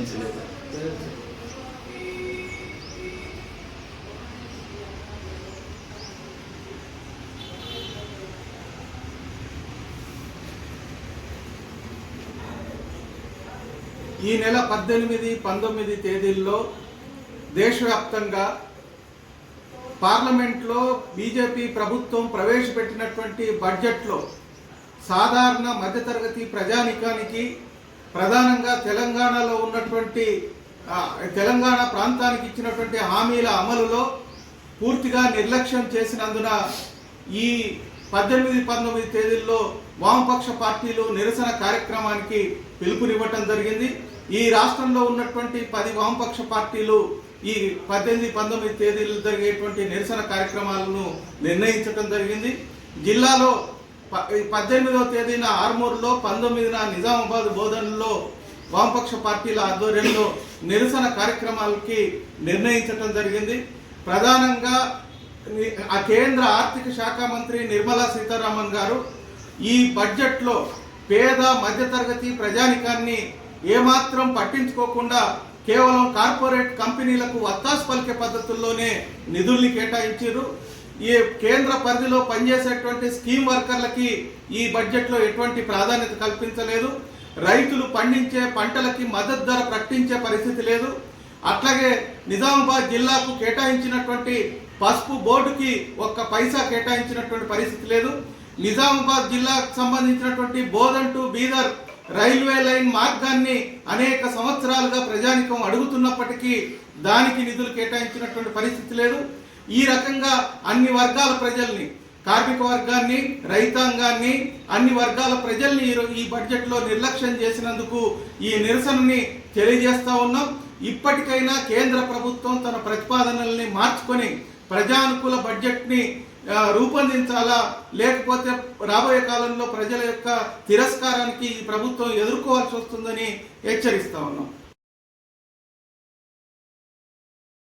గమనించలేదు. ఈ నెల 18, 19 తేదీల్లో దేశవ్యాప్తంగా పార్లమెంట్లో బీజేపీ ప్రభుత్వం ప్రవేశపెట్టినటువంటి బడ్జెట్లో సాధారణ మధ్యతరగతి ప్రజానికానికి ప్రధానంగా తెలంగాణలో ఉన్నటువంటి తెలంగాణ ప్రాంతానికి ఇచ్చినటువంటి హామీల అమలులో పూర్తిగా నిర్లక్ష్యం చేసినందున ఈ 18, 19 తేదీల్లో వామపక్ష పార్టీలు నిరసన కార్యక్రమానికి పిలుపునివ్వటం జరిగింది. ఈ రాష్ట్రంలో ఉన్నటువంటి 10 వామపక్ష పార్టీలు ఈ 18, 19 తేదీలు జరిగేటువంటి నిరసన కార్యక్రమాలను నిర్ణయించడం జరిగింది. జిల్లాలో 18వ తేదీన ఆర్మూర్లో, 19న నిజామాబాద్ బోధనలో వామపక్ష పార్టీల ఆధ్వర్యంలో నిరసన కార్యక్రమాలకి నిర్ణయించడం జరిగింది. ప్రధానంగా ఆ కేంద్ర ఆర్థిక శాఖ మంత్రి నిర్మలా సీతారామన్ గారు ఈ బడ్జెట్లో పేద మధ్యతరగతి ప్రజానికాన్ని ఏమాత్రం పట్టించుకోకుండా కేవలం కార్పొరేట్ కంపెనీలకు వత్తాసు పలికే పద్ధతుల్లోనే నిధుల్ని కేటాయించారు. ఈ కేంద్ర పరిధిలో పనిచేసేటువంటి స్కీమ్ వర్కర్లకి ఈ బడ్జెట్లో ఎటువంటి ప్రాధాన్యత కల్పించలేదు. రైతులు పండించే పంటలకి మద్దతు ధర ప్రకటించే పరిస్థితి లేదు. అట్లాగే నిజామాబాద్ జిల్లాకు కేటాయించినటువంటి పసుపు బోర్డుకి ఒక్క పైసా కేటాయించినటువంటి పరిస్థితి లేదు. నిజామాబాద్ జిల్లాకు సంబంధించినటువంటి Bodhan to Bidar railway line మార్గాన్ని అనేక సంవత్సరాలుగా ప్రజానికం అడుగుతున్నప్పటికీ దానికి నిధులు కేటాయించినటువంటి పరిస్థితి లేదు. ఈ రకంగా అన్ని వర్గాల ప్రజల్ని, కార్మిక వర్గాన్ని, రైతాంగాన్ని, అన్ని వర్గాల ప్రజల్ని ఈ బడ్జెట్లో నిర్లక్ష్యం చేసినందుకు ఈ నిరసనని తెలియజేస్తా ఉన్నాం. ఇప్పటికైనా కేంద్ర ప్రభుత్వం తన ప్రతిపాదనల్ని మార్చుకొని ప్రజానుకూల బడ్జెట్ని రూపొందించాలా, లేకపోతే రాబోయే కాలంలో ప్రజల యొక్క తిరస్కారానికి ఈ ప్రభుత్వం ఎదుర్కోవాల్సి వస్తుందని హెచ్చరిస్తా ఉన్నాం.